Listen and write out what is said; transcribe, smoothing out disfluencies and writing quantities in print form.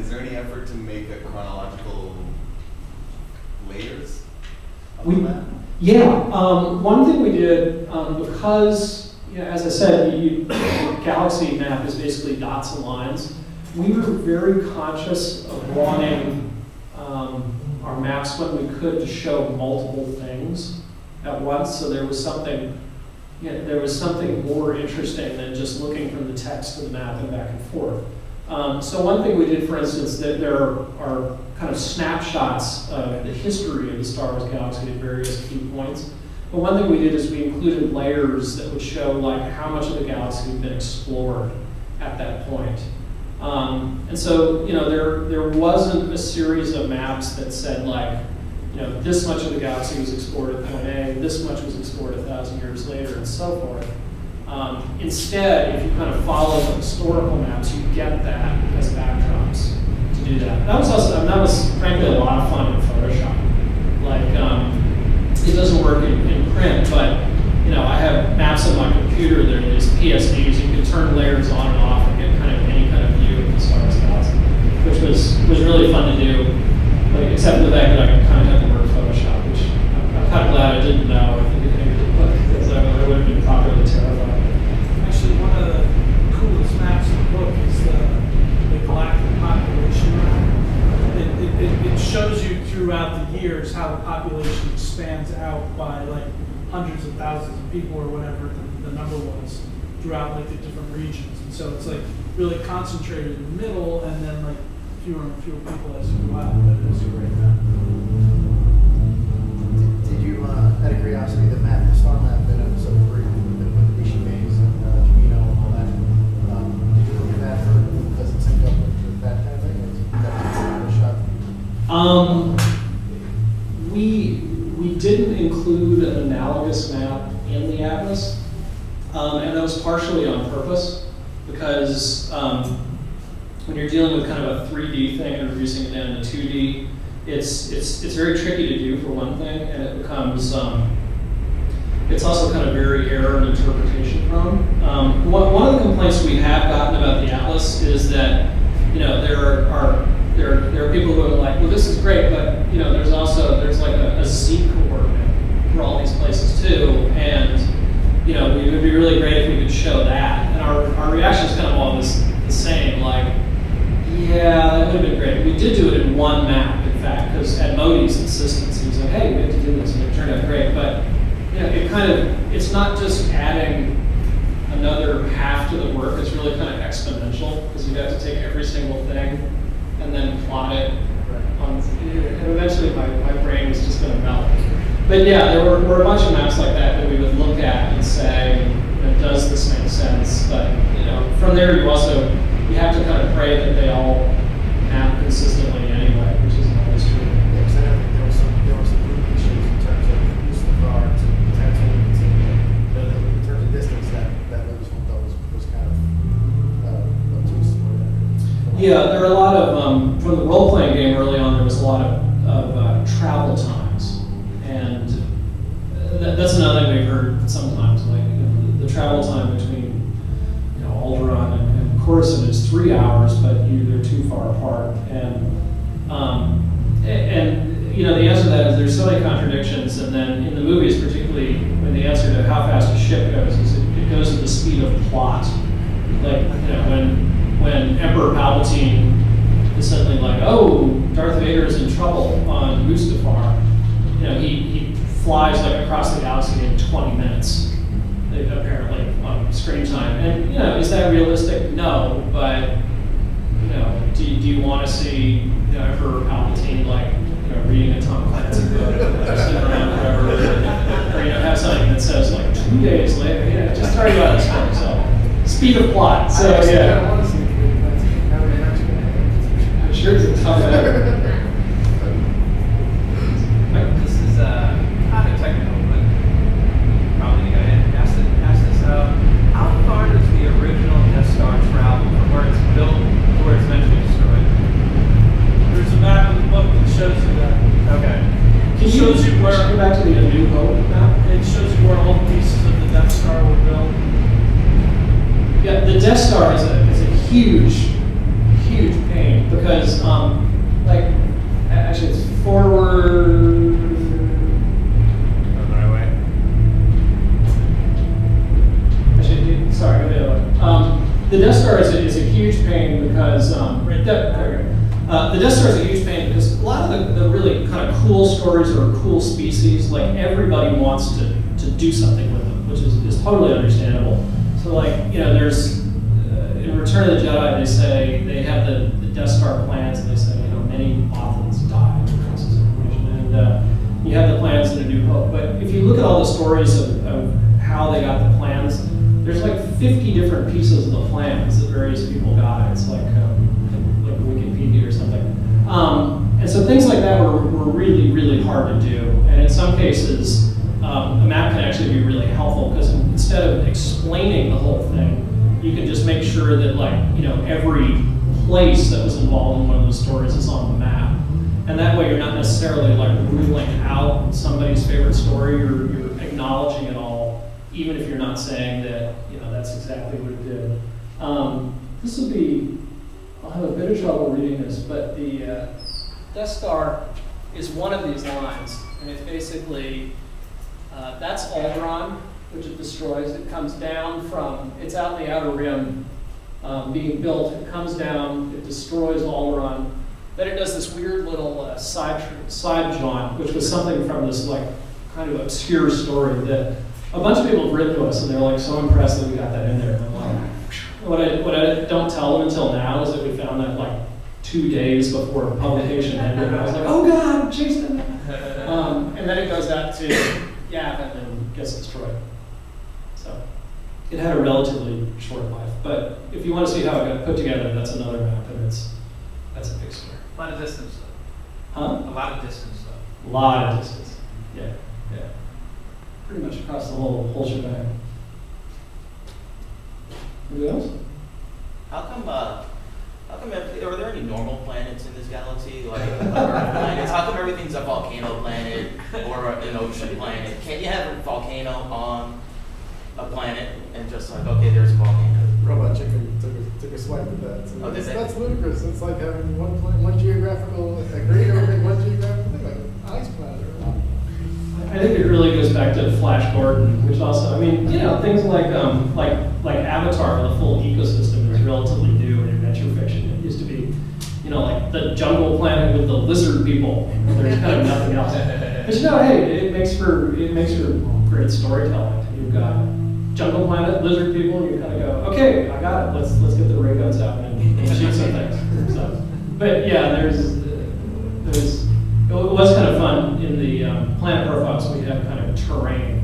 is there any effort to make a chronological layers of the map? Yeah, one thing we did, because, as I said, galaxy map is basically dots and lines, we were very conscious of wanting our maps, when we could, to show multiple things at once, so there was something more interesting than just looking from the text to the map and back and forth. So one thing we did, for instance, that there are kind of snapshots of the history of the Star Wars galaxy at various key points. But one thing we did is we included layers that would show like how much of the galaxy had been explored at that point. And so, there wasn't a series of maps that said like, this much of the galaxy was explored at point A, this much was explored 1,000 years later, and so forth. Instead, if you kind of follow the historical maps, you get that as backdrops to do that. That was frankly a lot of fun in Photoshop. Like, it doesn't work in print, but I have maps on my computer that are these PSDs. You can turn layers on and off and get kind of any kind of view of the Star Wars galaxy, which was really fun to do. Like, except for the fact that I kind of had to work Photoshop, which I'm kind of glad I didn't know at the beginning of the book, because I would have been properly terrified. Actually, one of the coolest maps in the book is the galactic population map. It shows you throughout the years how the population expands out by like hundreds of thousands of people or whatever the number was throughout like the different regions. And so it's like really concentrated in the middle, and then like fewer and fewer people as you go out. But it's a great map. Did you, out of curiosity, the star map in episode 3 with the Nishi Maze and Camino and all that, did you look at that for, does it sync up with that kind of thing? Or is that a shot? We didn't include an analogous map in the atlas, and that was partially on purpose, because when you're dealing with kind of a 3D thing and reducing it down to 2D, it's very tricky to do, for one thing, and it becomes it's also kind of very error and interpretation prone. One of the complaints we have gotten about the atlas is that there are people who are like, well, this is great, but there's like a Z coordinate for all these places too, and it would be really great if we could show that. And our reaction is kind of all the same, like, yeah, that would have been great. We did do it in one map, in fact, because at Modi's insistence, he was like, hey, we have to do this, and it turned out great. But it's not just adding another half to the work, it's really kind of exponential, because you have to take every single thing and then plot it on, and eventually my brain was just going to melt. But yeah, there were a bunch of maps like that we would look at and say, does this make sense? But from there you have to kind of pray that they all map consistently anyway, which isn't always true. Yeah, because I don't think there were some issues in terms of use of the car to in terms of distance that Lucasfilm thought was kind of obtuse. Yeah, there are a lot of, from the role-playing game early on, there was a lot of travel times. And that's another thing we've heard sometimes, like the travel time between Alderaan and Coruscant is 3 hours, but they're too far apart. And the answer to that is there's so many contradictions. And then in the movies, particularly when the answer to how fast a ship goes is it goes at the speed of plot. Like when Emperor Palpatine is suddenly like, oh, Darth Vader is in trouble on Mustafar. He flies like across the galaxy in 20 minutes, apparently, on screen time. And is that realistic? No, but do you want to see Emperor Palpatine like reading a Tom Clancy book, sitting around forever, or have something that says like 2 days later? Just tell you about this book. So speed of plot. So yeah. I'm sure it's a tough effort. This is kind of technical, but probably to go ahead and ask this. How far does the original Death Star travel from where it's built to where it's meant to be destroyed? There's a map in the book that shows you that. Okay. It shows you where. Go back to the New Hope map. It shows you where all the pieces of the Death Star were built. Yeah, the Death Star is a huge pain. because like actually it's forward. Going the right way. Actually, sorry, go the other way. The Death Star is a huge pain because right there. The Death Star is a huge pain because a lot of the really kind of cool stories or cool species, like everybody wants to do something with them, which is totally understandable. So like, you know, there's, in Return of the Jedi, they say, they have the Death Star plans, and they say, you know, many Mothans died because of this information. And you have the plans in A New Hope. But if you look at all the stories of how they got the plans, there's like 50 different pieces of the plans that various people got. It's like Wikipedia or something. And so things like that were really, really hard to do. And in some cases, a map can actually be really helpful because instead of explaining the whole thing, you can just make sure that, like, you know, every place that was involved in one of those stories is on the map. And that way you're not necessarily like ruling out somebody's favorite story, you're acknowledging it all, even if you're not saying that, you know, that's exactly what it did. This would be, I'll have a bit of trouble reading this, but the Death Star is one of these lines, and it's basically, that's Alderaan, which it destroys. It comes down from, it's out in the outer rim being built. It comes down, it destroys Alderaan. Then it does this weird little side jaunt, which was something from this like kind of obscure story that a bunch of people have written to us, and they're like so impressed that we got that in there. And I'm like, what I don't tell them until now is that we found that like 2 days before publication ended. And I was like, oh God, Jason. And then it goes out to Yavin and gets destroyed. So it had a relatively short life. But if you want to see how it got put together, that's another map, and that's a big story. A lot of distance, though. Huh? A lot of distance, though. A lot of distance. Yeah, yeah. Pretty much across the whole shebang. Anybody else? How come, are there any normal planets in this galaxy, like Earth planets? How come everything's a volcano planet or an ocean planet? Can't you have a volcano on a planet and just like, okay, there's a volcano? Robot Chicken took a swipe at that. So Oh, did they? that's ludicrous. It's like having one geographical, a great over one geographical thing, like an ice planet or not. I think it really goes back to Flash Gordon, which also, I mean, you know, things like Avatar, the full ecosystem is relatively new in adventure fiction. It used to be, you know, like the jungle planet with the lizard people. There's kind of nothing else. But you know, hey, it makes for great storytelling. You've got jungle planet, lizard people, and you kind of go, okay, I got it. Let's get the ray guns out and shoot some things. So, but yeah, it was kind of fun in the planet profiles. We have kind of terrain